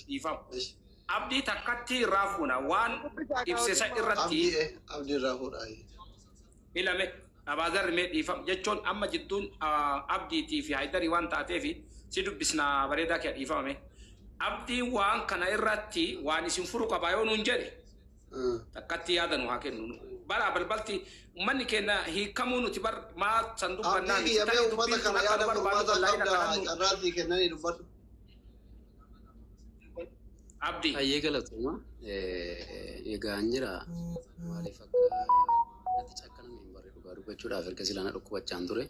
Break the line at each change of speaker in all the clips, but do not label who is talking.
يفهم أبدي تكتي رافونا وان إبسسا إرتي
أبدي رافونا
إلا مي أبادر مي يفهم جتون أما جتون أبدي تي في هيدري وان تاتي سيدو بسنا بريدا كي يفهم أبدي وان كان إرتي وان يسنفرو كبايون نجري تكتي هذا نوهاكين بلا بالبلتي من كنا هي كمونو تبر ما صندوق بنان
يا بيو ما كان يا دم ما كان الراتي كنا يربط
أبدي
أيه قلتهما يغانجرا مالي فكا نتيجة member baru bacura Afrika silana rukku bacandure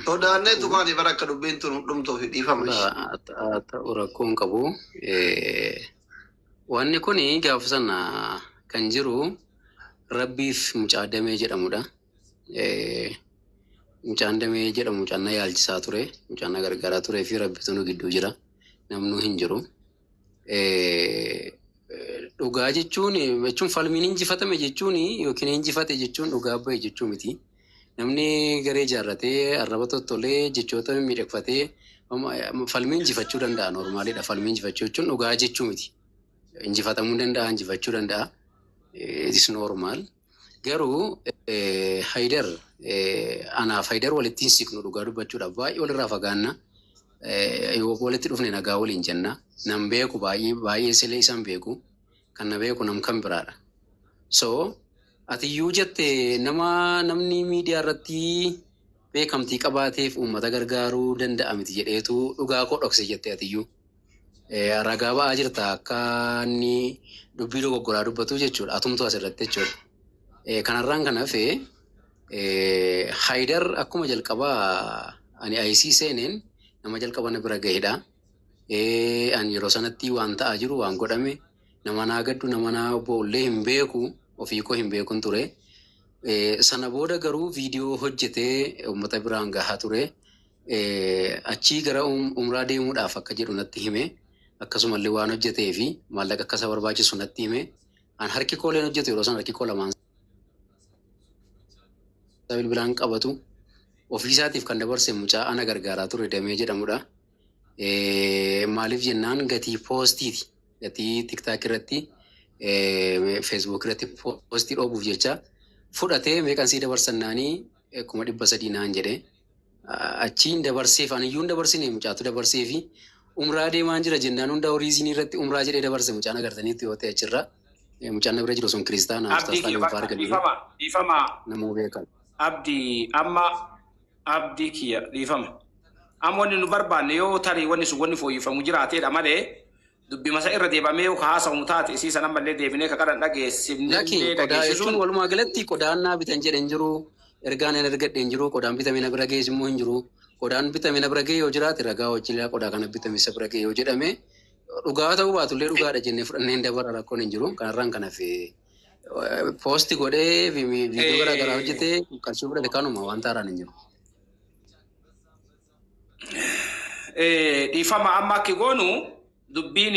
Todane tu kali baraka dubin tu dum to di famash
ta urakun kabu wanni kuni gaafsana kan jiru rabbiif mucaadame jedhamudha mucaadame jedhamu mucaanna yaalchisaa ture mucaanna gargaaraa ture fi rabbitu nu gidduu jira namnu hin jiru dhugaa jechuun falmiin injifatame jechuun yookiin injifate jechuun dhugaa bahe jechuu miti namni garee jaarratee arraba tottolee jechoota miidhagfatee falmiin injifachuu danda'a normaalidha falmiin injifachuu jechuun dhugaa jechuu miti injifatamuu danda'a injifachuu danda'a it is normal garuu Haydar anaaf Haydar walittiin siqnu dhugaa dubbachuudhaaf baay'ee walirraa fagaanna yoo walitti dhufne nagaa waliin jenna nam beeku baay'ee silee isaan beeku kan na beeku nam kan biraadha so atiyyuu jette namni miidiyaa irratti beekamtii qabaateef uummata gargaaruu danda'a miti jedheetu dhugaa koo dhokse jette atiyyuu ragaa ba'aa jirta akka inni dubbii dogoggoraa dubbatu jechuudha atumtu asirratti jechuudha kanarraan kan hafe Haydar akkuma jalqabaa ani ayisii seeneen nama jalqaba na bira gahedha ani yeroo sanatti waan ta'aa jiru waan godhame nama naa gaddu nama naa boollee hin beeku ofii koo hin beekun ture sana booda garuu viidiyoo hojjetee uummata biraan gahaa ture achii gara umraa deemuudhaaf akka jedhu natti hime akkasumallee waan hojjetee fi maallaqa akka isa barbaachisu natti hime an harki kooleen hojjetu yeroo sana harki koo lamaan bilbilaan qabatu ofii isaatiif kan dabarse mucaa ana gargaaraa ture damee jedhamudha maaliif jennaan gatii poostiiti gatii tiktaak irratti feesbuuk irratti poostii dhoobuuf jecha fudhatee meeqan sii dabarsannaanii 300 naan jedhe achiin dabarseef aniyyuun dabarsine mucaatu dabarsee fi umraa deemaan jira jennaan hunda horiizinii irratti umraa jedhee dabarse mucaan agartaniitti yoo ta'e achirra mucaan na bira jiru sun kiristaana
dhiifama
namuu beekan
abdii kiyya dhiifama amma wanni nu barbaanne yoo tarii wanni sun wanni fooyyifamu jiraateedha malee dubbi masa irra deebamee haasawu taate isiisan ammallee deebinee kakadhan dhageessifnee
dhageessisuun walumaa galatti qodaan naa bitan jedhan jiru ergaan hin argadhe hin jiru qodaan bitame na bira geessu immoo hin jiru qodaan bitame na bira gee yoo jiraate ragaa wajjin qodaa kana bitame isa bira gee yoo jedhame dhugaa ta'uu baatullee dhugaadha jennee fudhannee hin dabara rakkoon hin jiru kanarraan kana fi poosti godhee viidiyoo garaagaraa hojjetee qarshii fudhate kanuma waan taaraan hin jiru.
Dhiifama amma akki goonu dubbiin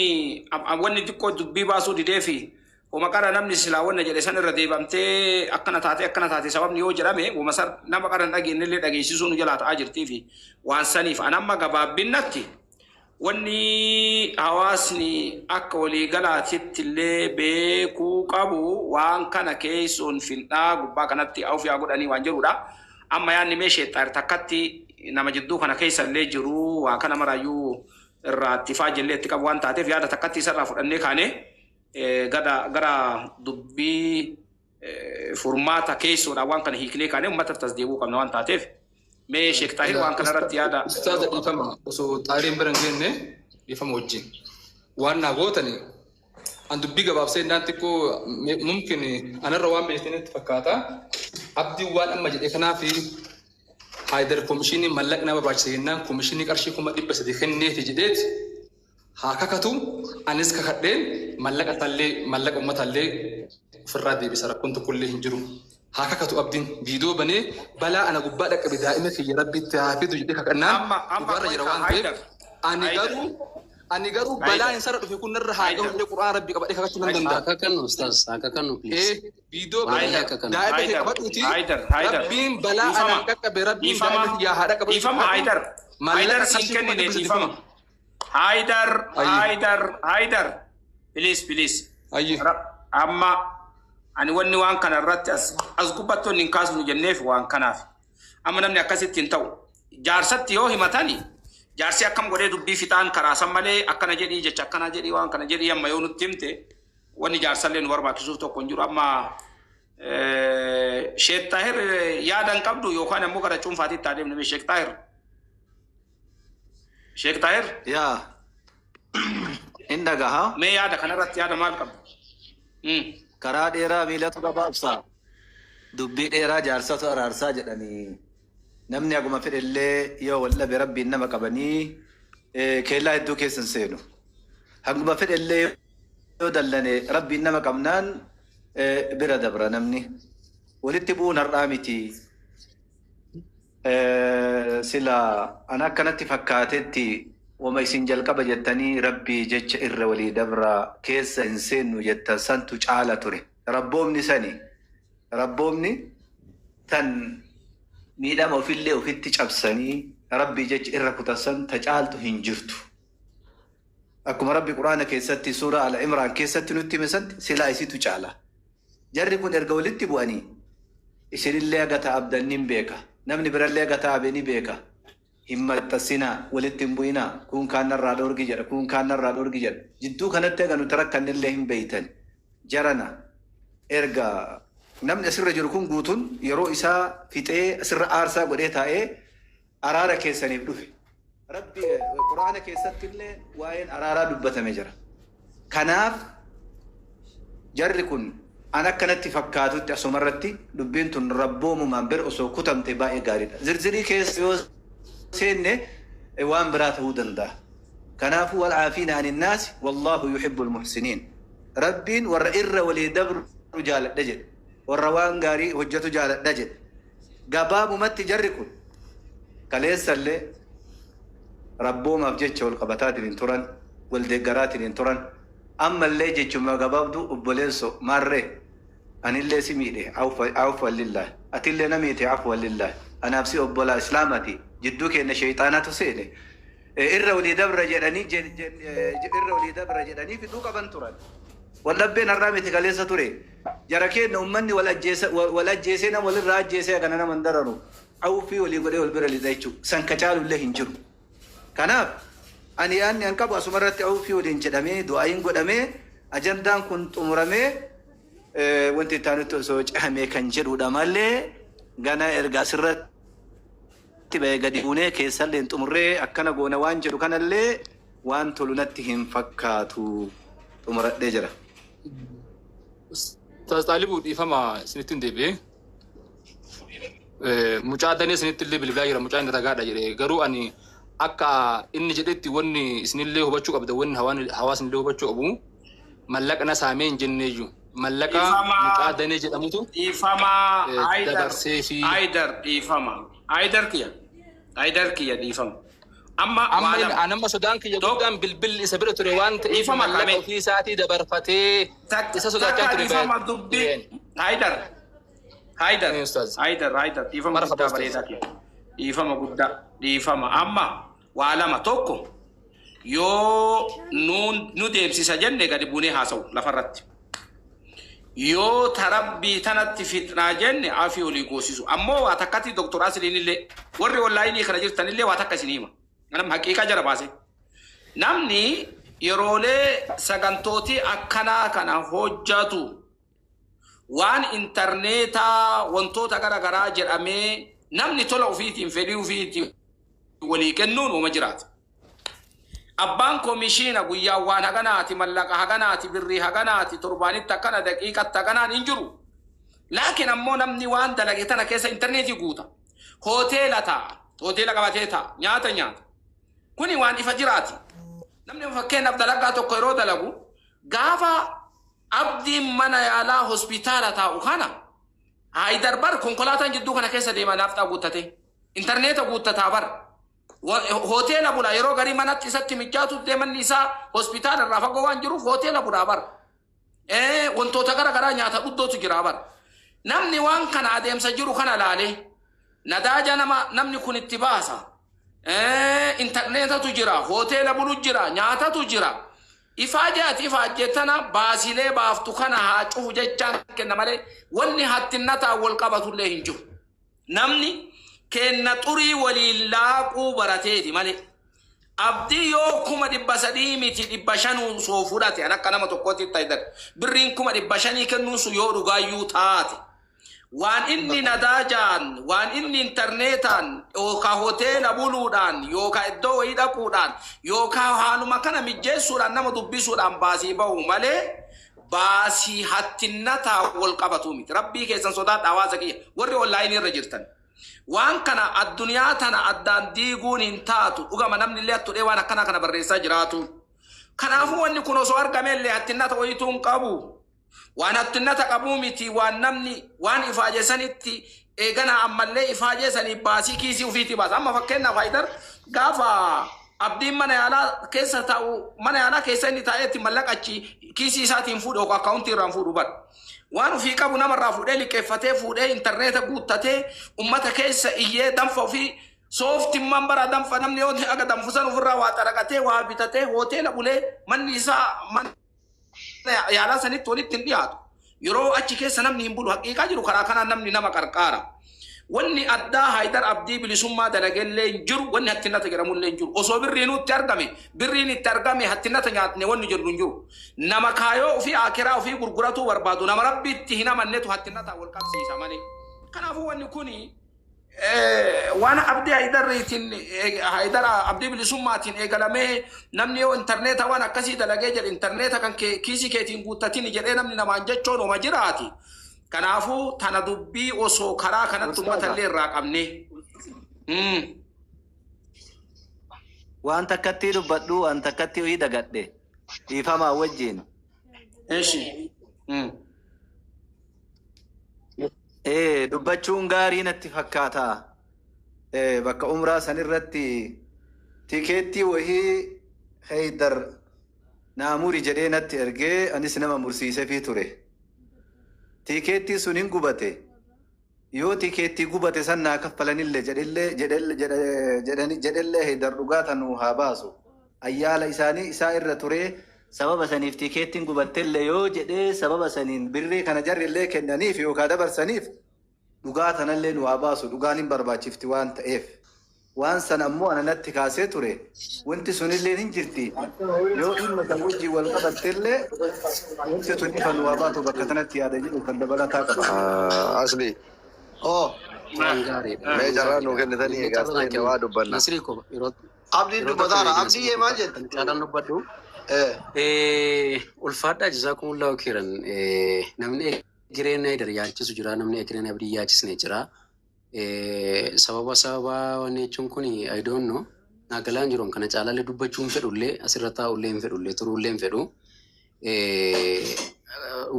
wanni xiqqoo dubbii baasuu didee fi maqara namni silaa wanna jedhe san irra deebamtee akkana taate sababni yoo jedhame nama qaran dhageenyillee dhageessisuu nu jalaa ta'aa jirtii fi waan saniif an amma gabaabbinatti wanni hawaasni akka waliigalaatitti illee beekuu qabu waan kana keessoon fin'aa gubbaa kanatti of yaa godhanii waan jirudha amma yaanni meeshee takkatti nama jidduu kana keessa illee jiru waa kana maraayyuu irraa ittifaa jillee itti qabu waan taateef yaada takkatti isarraa fudhannee kaane gara dubbii furmaata keessoodha waan kana hiiknee kaane uummata tasdeebuu qabna waan taateef mee Sheek Taahir waan kanarratti yaada
ustaaza dhiifama osoo Xaahiriin bira hin geenne dhiifama wajjin waan naa gootani an dubbii gabaabsee innaan xiqqoo mumkin anarra waan beektanitti fakkaata abdiin waan amma jedhe kanaaf Haydar komishinii mallaqna barbaachisa jennaan komishinii qarshii 300 kenneeti jedheeti haa kakatu anis kakadheen mallaqa uummatallee ofirraa deebisa rakkoon tokkollee hin jiru haa kakatu abdiin viidiyoo banee balaa ana gubbaa dhaqqabe daa'ima kiyya rabbitti haa fidu jedhee kakannaan dhugaarra jira waan ta'eef ani garuu balaa hin sarara dhufe kun narra haa gahu qur'aan rabbii qabadhee kakachuu nan danda'a.
Akka kannu ustaas akka kannu please.
Viidiyoo banee daa'ima kiyya qabadhuuti rabbiin balaa anaan qaqqabe rabbiin daa'ima kiyya haa dhaqqabe.
Dhiifama Haydar siin kennine dhiifama. Haydar. Please.
Ayyi.
Amma ani wanni waan kana irratti as gubbattoon hin kaasnu jenneef waan kanaaf. Amma namni akkasitti hin ta'u. Jaarsatti yoo himatani jaarsi akkam godhee dubbii fixaan karaa san malee akkana jedhii jecha akkana jedhii waan kana jedhii amma yoo nutti himte wanni jaarsallee nu barbaachisuuf tokko hin jiru amma Sheekh Tahir yaadan qabdu yookaan ammoo gara cuunfaatiitti adeemne Sheekh Tahir. Sheekh Tahir.
Yaa. Inda gaha.
Mee yaada kanarratti yaada maal qabdu?
Karaa dheeraa miilatu gabaabsa. Dubbii dheeraa jaarsatu araarsaa jedhanii. Namni aguma fedhellee yoo wallabe rabbiin nama qabanii keellaa hedduu keessan seenu. Haguma fedhellee yoo dallane rabbiin nama qabnaan bira dabra namni. Walitti bu'uun har'aa miti. Sila ana akkanatti fakkaatetti wama isin jalqaba jettanii rabbii jecha irra walii dabra keessa hin seennu jettan santu caala ture. Rabboomni tan miidhama ofillee ofitti cabsanii rabbii jecha irra kutasan ta caaltu hin jirtu. Akkuma rabbi Quraana keessatti suura Al-Imraan keessatti nutti himesanti silaa isitu caala. Jarri kun erga walitti bu'anii isinillee gata abdannin beeka. Namni birallee gata abeni beeka. Himmaxxasina walitti hin bu'ina kun kaanarraa dhoorgi jedha. Jidduu kanatti egaa nuti rakkannillee hin beeytan. Jarana erga namni asirra jiru kun guutuun yeroo isaa fixee asirra aarsaa godhee taa'ee araara keessaniif dhufe. Rabbi Quraana keessatti illee waa'een araaraa dubbatame jira. Kanaaf jarri kun an akkanatti fakkaatutti asumarratti dubbiin tun rabboomumaan bira osoo kutamte baay'ee gaariidha. Zirzirii keessa yoo seenne waan biraa ta'uu danda'a. Kanaafuu wal caafiina anin naasi wallaahu yuhibbul muhsiniin. Rabbiin warra irra walii dabru jaaladha jedhe. Warra waan gaarii hojjetu jaaladha jedhe. Gabaabumatti jarri kun kaleessallee rabboomaaf jecha wal qabataatiin hin turan, wal deeggaraatiin hin turan. Ammallee jechuma gabaabdu obboleesso maarree anillee si miidhe awfan lillahi. Atillee na miite afwan lillahi. Anaaf si obbolaa islaamati jidduu keenya sheeyxaanatu seene. Irra walii dabra jedhanii fiduu qaban turan. Wallabbeen har'aa miti kaleessa ture. Jara keenya ummanni wal ajjeesee nama walirraa ajjeesee kana nama hin dararu. Awfii walii godhee wal bira lixa jechuudha. San ka caalullee hin jiru. Kanaaf ani yaanni an qabu asumarratti awfii waliin jedhamee du'aayin godhamee ajandaan kun xumuramee wanti taanutti osoo cehamee kan jedhudha malee gana erga asirratti bahee gadi buunee keessallee hin xumurree akkana goona waan jedhu kanallee waan tolu natti hin fakkaatu xumuradhee jira.
Taasixaalibuu dhiifama isinitti hin deebi'e. Mucaa danee isinitti illee bilbilaa jira mucaa inni ragaadha jedhee garuu ani akka inni jedhetti wanni isinillee hubachuu qabda wanni hawaasnillee hubachuu qabu mallaqna saamee hin jenneeyyu mallaqa mucaa danee jedhamutu dabarsee fi
Haydar kiyya dhiifama. Amma
anamma sodaan kiyya guddaan bilbil isa bira ture waan ta'eef mallaqa ofii isaatii dabarfatee isa sodaachaa ture
Haydar dhiifama guddaa dhiifama amma waa lama tokko yoo nu deemsisa jenne gadi buunee haasa'u lafarratti yoo tarabbii tanatti fitnaa jenne afii olii goosisu ammoo waa takkatti doktor Asliinillee warri onlaayinii kana jirtanillee waa takka isin hima anam haqiiqa jara baase namni yeroolee sagantootii akkanaa kana hojjatu waan intarneetaa wantoota garagaraa jedhamee namni tola ufiitiin fedhii ufiitiin walii kennuun uuma jiraata. Abbaan komishiina guyyaa waan haganaati mallaqa haganaati birrii haganaati torbaanitti akkana daqiiqatti haganaan hin jiru. Laakiin ammoo namni waan dalage tana keessa intarneetii guuta. Hoteela ta'a. Hoteela qabatee ta'a. Nyaata. Kuni waan ifa jiraati. Namni fakkeenyaaf dalagaa tokko yeroo dalagu gaafa abdiin mana yaalaa hospitaala taa'u kana Haydar bar konkolaataan jidduu kana keessa deemaa naaftaa guuttate. Intarneeta guuttataa bar. Hoteela bulaa yeroo garii manatti isatti mijaatu deemanni isaa hospitaala irraa fagoo waan jiruuf hoteela bulaa bar. Wantoota garagaraa nyaata dhuddootu jira bar. Namni waan kana adeemsa jiru kana laalee nadaaja namni kun itti baasa. internetatu jira, hoteela bulu jira, nyaatatu jira. Ifaajeetana baasilee baaftu kana haa cufu jechaan kenna malee wanni hattinnataa wal qabatullee hin jiru. Namni kenna xurii waliin laaquu barateeti malee. Abdii yoo 300 miti 500 soo fudhate an akka nama tokkotti ta'idan birriin 500 kennuun sun yoo dhugaayyuu taate. Waan inni nadaajaan, waan inni internetaan, yookaan hoteela buluudhaan, yookaan iddoo wayii dhaquudhaan, yookaan haanuma kana mijjeessuudhaan nama dubbisuudhaan baasii bahu malee baasii hattinnataa wal qabatu miti. Rabbii keessan sodaadha hawaasa kiyya warri onlaayinii irra jirtan. Waan kana addunyaa tana addaan diiguun hin taatu dhugama namni illee attudhee waan akkana kana barreessaa jiraatu. Kanaafuu wanni kun osoo argame illee hattinnata wayituu hin qabu. Waan hattinnata qabuu miti waan namni waan ifaajesanitti eegana ammallee ifaajesanii baasii kiisii ufiitii baasa. Amma fakkeenyaaf Haydar gaafa abdiin mana yaalaa keessa taa'u mana yaalaa keessa inni taa'eetti mallaqachi kiisii isaatiin fuudhu yookaan akkaawuntii irraan fuudhu bara. Waan ufii qabu namarraa fuudhee liqeeffatee fuudhee interneeta guuttatee ummata keessa iyyee danfa ofii sooftimman bara danfa namni yoo aga danfusan ofirraa waa xaraqatee waa bitatee hoteela bulee manni isaa yaalaa sanitti walitti hin dhiyaatu. Yeroo achi keessa namni hin bulu haqiiqaa jiru karaa kanaan namni nama qarqaara. Wanni addaa Haydar Abdii bilisummaa dalagallee hin jiru wanni hattinnata jedhamullee hin jiru. Osoo birriin itti argame birriin itti argame hattinnata nyaatne wanni jedhu hin jiru. Nama kaayoo ofii akiraa ofii gurguratuu barbaadu nama rabbitti hin amannetu hattinnata wal qabsiisa malee. Kanaafuu wanni kuni waan Abdii Haydar Abdii bilisummaatiin eegalamee namni yoo interneeta waan akkasii dalagee jedhe interneeta kan kiisii keetiin guuttatiin jedhee namni namaan jechoon oma jiraati. Kanaafuu tana dubbii osoo karaa kanatti uummatallee irraa qabne.
Waan takkatti dubbadhu waan takkatti ho'i dagadhe dhiifamaa wajjin.
Eeshi.
Dubbachuun gaarii natti fakkaata. Bakka umraa san irratti tikeettii wahii Haydar naamuri jedhee natti ergee anis nama mursiisee fi ture. Tikeettii sun hin gubate. Yoo tikeettii gubate san naa kaffalanillee jedhellee Haydar dhugaata nu haa baasu. Ayyaala isaanii isaa irra ture sababa saniif tikeettiin gubattellee yoo jedhee sababa saniin birrii kana jarrillee kennaniif yookaan dabarsaniif dhugaatanallee nu haa baasu dhugaan hin barbaachifti waan ta'eef. Waan san ammoo ana natti kaasee ture wanti sunillee hin jirti. Yoo dhimma kan wajjii wal qabattellee wanti sun ifa nu haa baatu bakka sanatti yaada jedhu kan dabalataa qaba.
Asli. Mee jarraa nuu kennitanii egaa ta'e waa dubbanna.
Abdiin dubbataara. Abdii yee maal jedhu?
Caalaan dubbadhu. Ulfaadhaa jazaakumullahu khairan namni jireenya Haydar yaachisu jira namni jireenya Abdii yaachisne jira. Sababa wanni jechuun kun I don't know naagalaan jiruun kana caalaallee dubbachuun fedhullee asirra taa'ullee hin fedhullee turuullee hin fedhu.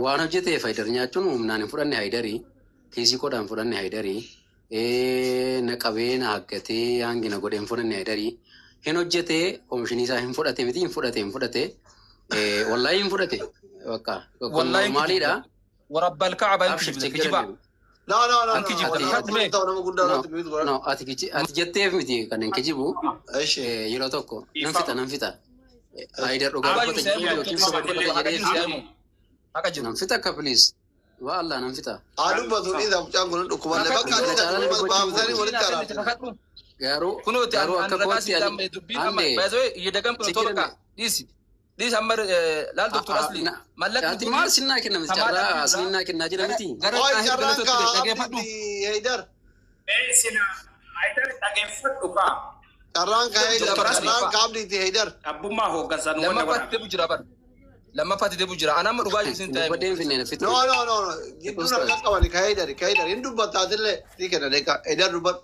Waan hojjeteef Haydar nyaachuun humnaan hin fudhanne Haydarii kiisii kodhaan fudhanne Haydarii naqabee na haggatee hangina godhee hin fudhanne Haydarii. Hin hojjetee oomishinii isaa hin fudhate miti hin fudhate wallahi hin fudhate bakka maaliidha
warabbal ka'aba kijiba
No.
ati jetteef miti kan hin kijibu yeroo tokko nan fita Haydar dhugaa nan fita akka please waa Allah nan fita
Adubbatu ni mucaan kun dhukkuballe bakka baafsanii walitti araartu.
Garuu akka kootti
This Amber Lal Doctor Asli. Malak
ati maal sinnaa kenna miti carraa sinnaa kennaa jira miti.
Haydar.
Sina Haydar dhageeffadhu kaa.
Carraan kaabdiiti Haydar.
Abbummaa hooggansan
Lama fati debu jira. Anama dhugaa jiru sin ta'e.
Dubbadeen finneen fitu.
No. Gidduu na qabani ka Haydar. Hin dubbataatillee ni kenna deeqa Haydar dubbat.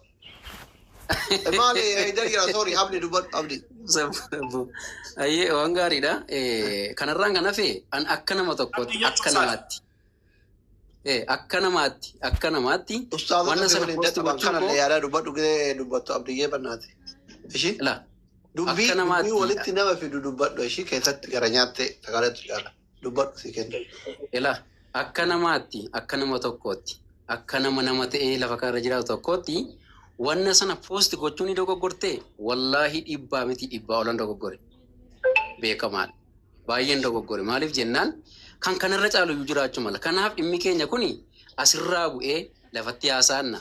Maali Haydar gira sorry abdi.
Ayyee waan gaariidha. Kanarraan kan hafe an akka nama tokkotti akka namaatti
Ustaazota sana posti bakana le yaada dubbattu abdiyyee bannaati. Ishi? Dubbii walitti nama fidu dubbadhu ishii keessatti gara nyaatte sagaleetu jaala. Dubbadhu si kenna.
Akka namaatti akka nama tokkotti akka nama ta'ee lafa kanarra jiraatu tokkotti wanna sana post gochuun dogoggortee wallahi dhibbaa miti dhibbaa olan dogoggore beekamaan baay'een dogoggore maaliif jennaan kan kanarra caalu jiraachuu mala kanaaf dhimmi keenya kuni asirraa bu'ee lafatti haasaanna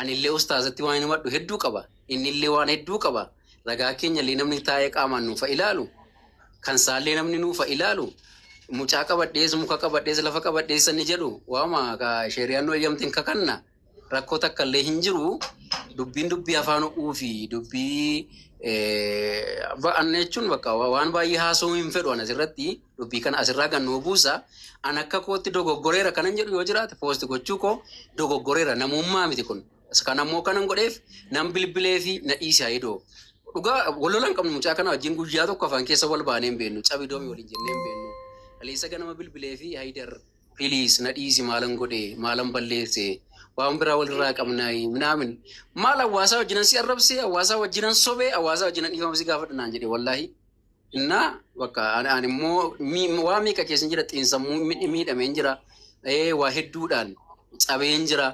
anillee ustaazatti waan himadhu hedduu qaba innillee waan hedduu qaba ragaa keenya illee namni taa'ee qaamaan nuufa ilaalu kan saallee namni nuufa ilaalu mucaa qabadhees muka qabadhees lafa qabadhees ni jedhu waama ka sheeriyaan nu eeyyamtiin kakanna rakkoo takka illee hin jiru dubbii afaan uufi dubbii ba'anne jechuun bakka waan baay'ee haasoo hin fedhu anas irratti dubbii kana asirraa gannoo buusa an akka kootti dogoggoreera kanan jedhu yoo jiraate poosti gochuu koo dogoggoreera namummaa miti kun kan ammoo kanan godheef nan bilbilee fi na dhiisi haidoo dhugaa wallolaan qabnu mucaa kana wajjin guyyaa tokko afaan keessa wal baanee hin beennu cabii doomii waliin jennee hin beennu kaleessa ganama bilbilee fi haidar piliis na dhiisi maalan godhe maalan balleesse waan biraa walirraa qabnaa minaamin maal hawaasaa wajjinan si arrabsee hawaasaa wajjinan sobee hawaasaa wajjinan dhiifamsi gaafadhanaan jedhe wallaahi innaa bakka ani immoo waa meeqa keessan jira xiinsammuu miidhameen jira waa hedduudhaan cabeen jira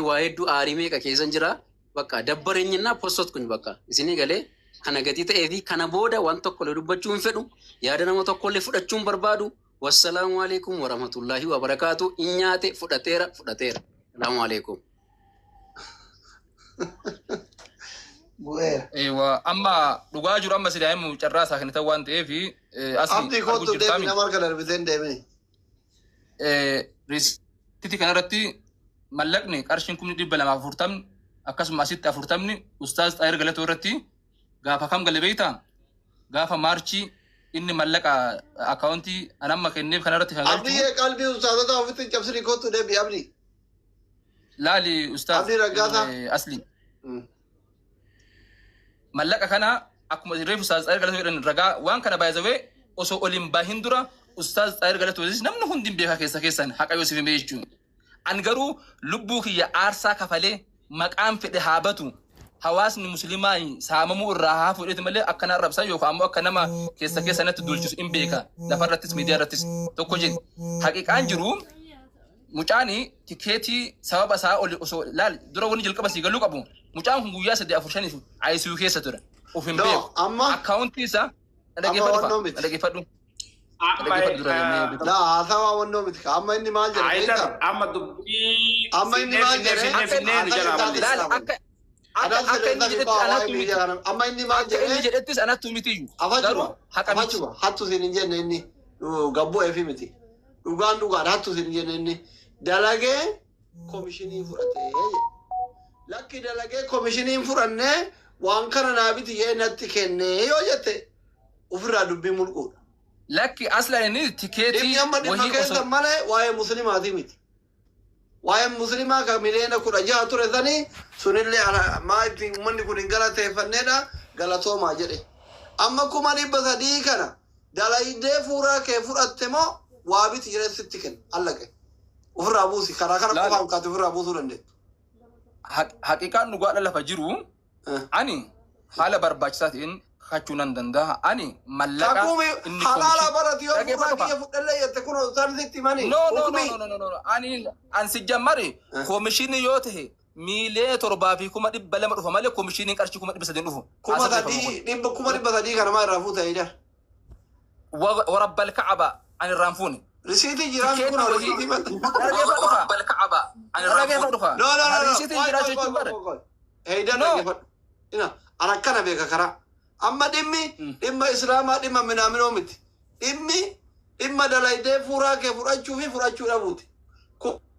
waa hedduu aarii meeqa keessan jira bakka dabbareenyinnaa postot kun bakka isinii galee kana gatii ta'ee fi kana booda waan tokkollee dubbachuu hin fedhu yaada nama tokkollee fudhachuu hin barbaadu wassalaamu alaikum warahmatullaahi wabarakaatu in nyaate fudhateera salaamu alaikum
ewa amma dhugaa jiru amma sidaamu carraa isaa kan ta'u waan ta'eef
abdii kootu deebi nama harka darbiseen deemini
riisitii kanarratti mallaqni qarshiin 240 akkasuma asitti 40 ustaaz Xaayir Galatoo irratti gaafa kam gale beeyta gaafa maarchii inni mallaqa akaawuntii anamma kenneef kanarratti kan galchu
abdii qalbii ustaazota ofitti cabsini kootu deebi abdii
laali ustaaz
abdii raggaata
asli mallaqa kana akkuma reefu ustaaz Xaayir Galatoo jedhan ragaa waan kana baay'isawee osoo oliin baahin dura ustaaz Xaayir Galatoo namni hundi beeka keessan haqa Yoosef himee jechuun an garuu lubbuu kiyya aarsaa kafalee maqaan fedhe haabatu hawaasni muslimaa saamamuu irraa haa fudhate malee akkana arrabsaa yookaan ammoo akka nama keessanatti duulchisu hin beeka lafarrattis miidiyaa irrattis tokko jedhe haqiqaan jiru mucaani tikeetii sababa isaa oli osoo laal dura wani jalqaba sii galuu qabu mucaan kun guyyaa 3-4 ICU keessa ture of hin beeku akkaawuntii isaa dhageeffadhu
لا هذا هو النوم أما إني ما أجرب
أما دبي
أما إني ما أجرب أما إني ما أجرب
أنا توميتي
أفجوا حتى سنجين إني قبوا إفهمتي دوغان حتى سنجين إني دلعة كوميشني فرته لكن دلعة كوميشني فرنة وانكرنا نابي تيه نتكنة يوجته وفرا دبي ملكون
لكن اصلا اني تيكيتي
وهي كذا ماله واي مسلم ادميت واي مسلم كاملين كرجا ترزني سنلي على ما في من يكون غلطه فندا غلطو ما جري اما كماني بسدي كنا دلايده فورا كفرتمو وابي تجري ستكن الله وفر ابوسي كرا كفام كاتفر ابوسو رنده
حقيقه نغوا الله فجرو اني حاله برباچساتين خاچونان دندا اني ملكا
اني حلال براتيو فراكيه فدله يتكون زارتي ماني
نو اني ان سجمري كوميشن يوته ميلي تربا في كما دي بلم دفو مالي كوميشن قرشي كما دي بسدين دفو
كما دي بسدي كان ما رافوت هيدا
ورب الكعبه عن الرانفوني
رسيتي جيران كنا رسيتي
ورب الكعبه عن الرانفوني
لا
رسيتي جيران
هيدا هنا انا كان بيك كرا أما دمي إسلام دمي من أمنهم دمي دلايده فراك فراشو رابوت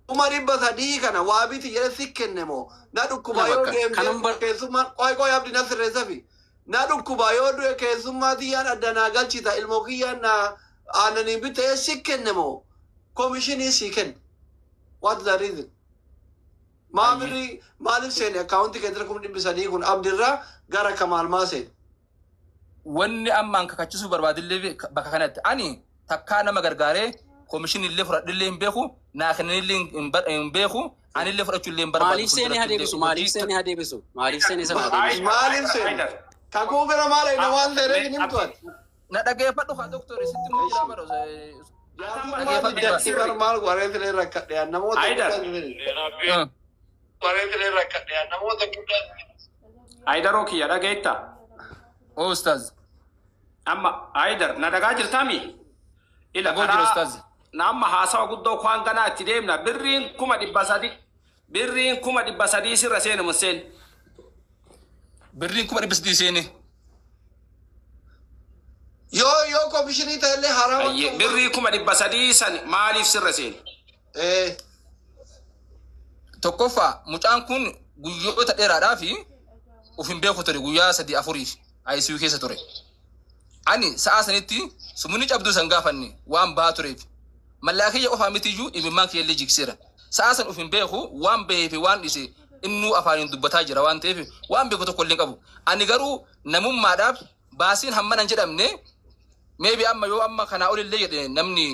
كما ربا ثدي كنا وابي تجري سكنمو نادو كبايو دم كيسوما كوي عبد الناصر رزافي نادو كبايو دم كيسوما ديان أدنى قالشيتا الموكيان أنا نبي تيسكنمو كوميشني سكن what the reason ما بري ما نفسي أكاونتي كتر كم دم بسدي كون عبد الرا غارا كمال ما سي
wanni ammaan kakachisu barbaadillee bakka kanatti ani takkaa nama gargaaree koomishinii illee fudhadhillee hin beeku naa kennillee hin beeku anillee fudhachuullee hin barbaadu.
Maaliif seenii haa deebisu?
Kakuu bira maal ina waan ta'eef ni mutuwan.
Na dhageeffadhu haa doktori sitti nu jira baro.
Dhageeffadhu maal warreen filee rakkadhe namoota.
Haidaroo kiyya dhageetta.
Ustaz.
Amma Haidar na dhagaa jirtami? Ila
Dhagoo ustaz.
na amma haasawa guddoo kwaan ganaa itti deemna. Birriin 1,300. Birriin 1,300 sirra seenu museen.
Birriin 1,300 seeni.
Yoo komishinii ta'ellee haraama.
Birrii 1,300 san maaliif sirra seenu?
Tokkoffaa mucaan kun guyyoota dheeraadhaa fi uf hin beeku ture guyyaa 3-4 ICU keessa ture. Ani sa'a sanitti sumuni cabduu san gaafanne waan bahaa tureef mallaakiyya qofaa mitiyyuu imimmaan kiyyallee jigseera. Sa'a san uf hin beeku waan bahee fi waan dhise innuu afaaniin dubbataa jira waan ta'eef waan beeku tokko illee qabu. Ani garuu namummaadhaaf baasiin hammanan jedhamne maybe amma yoo amma kanaa olillee jedhe namni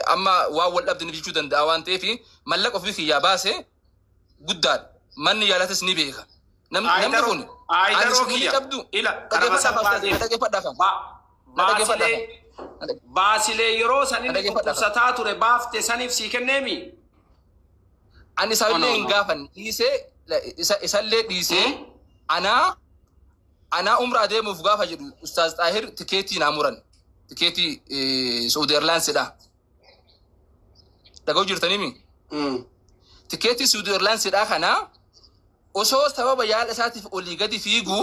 amma waan wal dhabdini jechuu danda'a waan ta'eef mallaqa ofii kiyyaa baase guddaadha. Manni yaalatas ni beeka. Namni kun
Haidaroo kiyya. Ila baasilee yeroo sanin dhukkubsataa ture baafte saniif sii kenneemi.
Ani isaallee hin gaafan dhiisee isallee dhiisee anaa umraa deemuuf gaafa jedhu Ustaaz Xaahir tikeetii naa muran. Tikeetii Saudi Airlinesidha. Dhaga'uu jirtaniimi? Tikeetii Saudi Airlinesidha kana osoo sababa yaala isaatiif olii gadi fiigu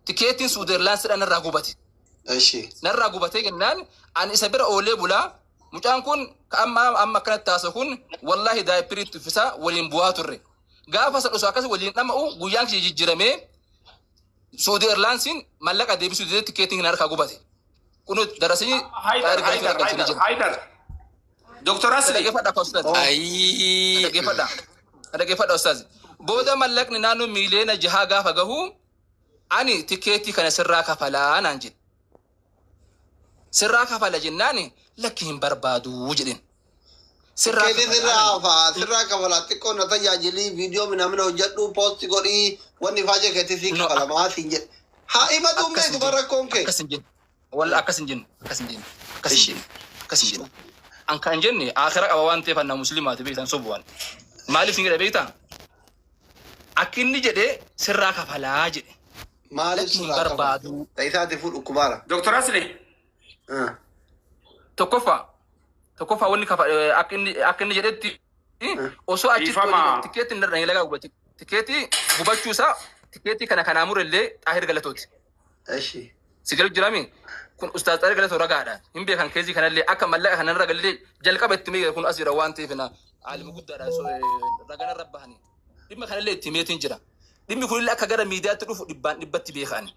tikeetiin Saudi Airlinesidha narraa gubate. Narraa gubatee kennaan ani isa bira oolee bulaa mucaan kun amma akkanatti taasisu kun wallahi daayipiriitti uffisaa waliin bu'aa turre. Gaafa san osoo akkas waliin dhama'u guyyaan kiyya jijjiiramee Saudi Airlinesin mallaqa deebisuu didee tikeetiin hin harkaa gubate. Kun darasii
Haidar. Dr. Asli.
Dhaggeeffadha Ustaaz. Booda mallaqni naannoo miiliyoona 6 gaafa gahu ani tikeetii kana sirraa kafalaa naan jedhe. Sirraa kafala jennaan lakki hin barbaadu jedhen.
Sirraa kafala xiqqoo na tajaajilii viidiyoo minamina hojjedhu poosti godhii wanni faajee keetti sii kafala maatiin jedhe. Haa himatu meetu barakkoon kee.
Akkas hin jenne. Walla akkas hin jenne. An kan jenne akhira qaba waan ta'eef anna muslimaati beektan sobuwan. Maaliif hin jedhe beektaa? Akka inni jedhe sirraa kafalaa jedhe.
Maaliif sirraa
barbaadu?
Ta'isaati fuudhu kubaara.
Dr. Asli.
Tokkoffaa wanni akka inni jedhetti osoo achitti tikeetiin narra hin lagaa gubate. Tikeetii gubachuusaa tikeetii kanaa murellee Xaahir Galatooti. Sigalu jirami kun Ustaaz Xaahir Galatoo ragaadha. Hin beekan keezii kanallee akka mallaqa kanarra gallee jalqaba itti meeqa kun as jira waan ta'eef aalima guddaadha ragana rabbahanii. Dhimma kanallee itti meetiin jira. Dhimmi kunillee akka gara miidiyaatti dhufu dhibbatti beekani.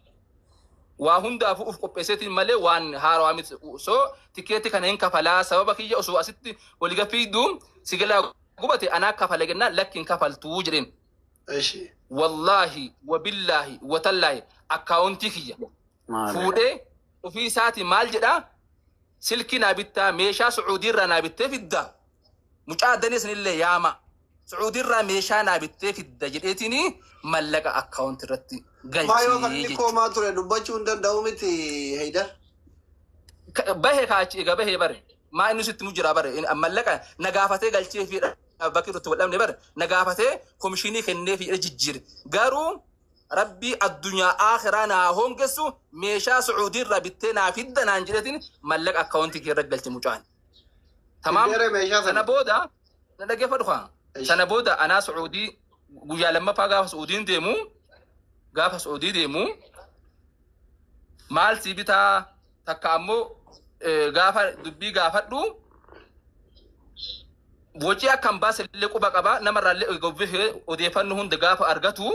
Waa hundaafuu uf qopheesseetiin malee waan haarawaa miti. So tikeetii kana hin kafalaa sababa kiyya osoo asitti waliga fiiduu sigalaa gubate anaa kafale kennaa lakkiin kafaltuu jedheen. Wallaahi wabillaahi watallaahi akkaawuntii kiyya. Fuudhee ofii isaati maal jedhaa silkii naa bittaa meeshaa Sucuudiirraa naa bittee fidda. Mucaa addanee sanillee yaama. Sucuudiirraa meeshaa naa bittee fidda jedheetini mallaqa akkaawuntii irratti galchee.
Maayoo kan koomaa ture dubbachuu hin danda'u miti Haidar.
Bahee kaachi egaa bahee bare. Maa inni sitti mu jira bare. Mallaqa nagaafatee galchee fi bakki irratti wal bare. Nagaafatee komishinii kennee fi jijjiire. Garuu Rabbii addunyaa akhiraa naa hongessu meeshaa Sucuudiirraa bittee naa fidda naan jedhetin mallaqa akkaawuntii kee irra galche mucaan. Tamaam. Sana booda na dhaggeeffadhu kaa. Sana booda anaa Sucuudii guyyaa lammaffaa gaafa Sucuudii deemu maal si bitaa takka ammoo gaafa dubbii gaafadhu wocii akkan baasillee quba qaba namarraallee gobbifee odeeffannoo hunda gaafa argatu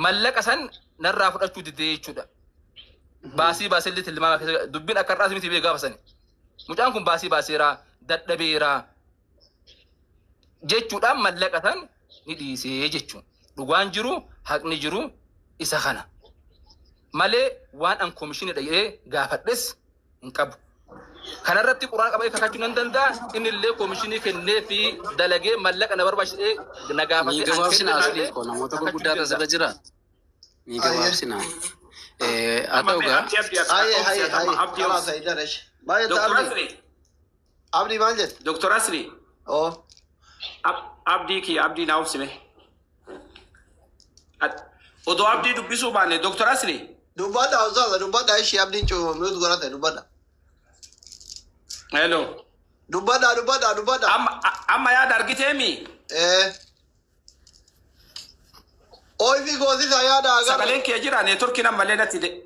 mallaqa san narraa fudhachuu didee jechuudha. Baasillee tilmaama keessa dubbiin akka irraa miti bee gaafa sani. Mucaan kun baaseeraa dadhabeeraa jechuudhaan mallaqa san ni dhiisee jechuun. Dhugaan jiru haqni jiru isa kana. Malee waan an komishinii dhagee gaafadhes hin qabu. Kanarratti quraan qabee kakachuu nan danda'a. Inni illee komishinii kennee fi dalagee mallaqa na barbaachise na gaafatee.
Ni gabaabsina asii namoota gurguddaa asirra jira. Ni gabaabsina. Haa ta'u gaa.
Abdi maal jedhe?
Dr. Asli. Abdii kiyya abdii naa obsime. Odoo abdii dubbisuu baanne Dr. Asli.
Dubbadha Ustaza dubbadha ishee abdiin cuumamnuutu godhate dubbadha.
Hello.
Dubbadha.
Amma yaada argiteemi.
Oifi goosisa yaada agarra.
Sagaleen kee jira neetworkiin ammallee natti de.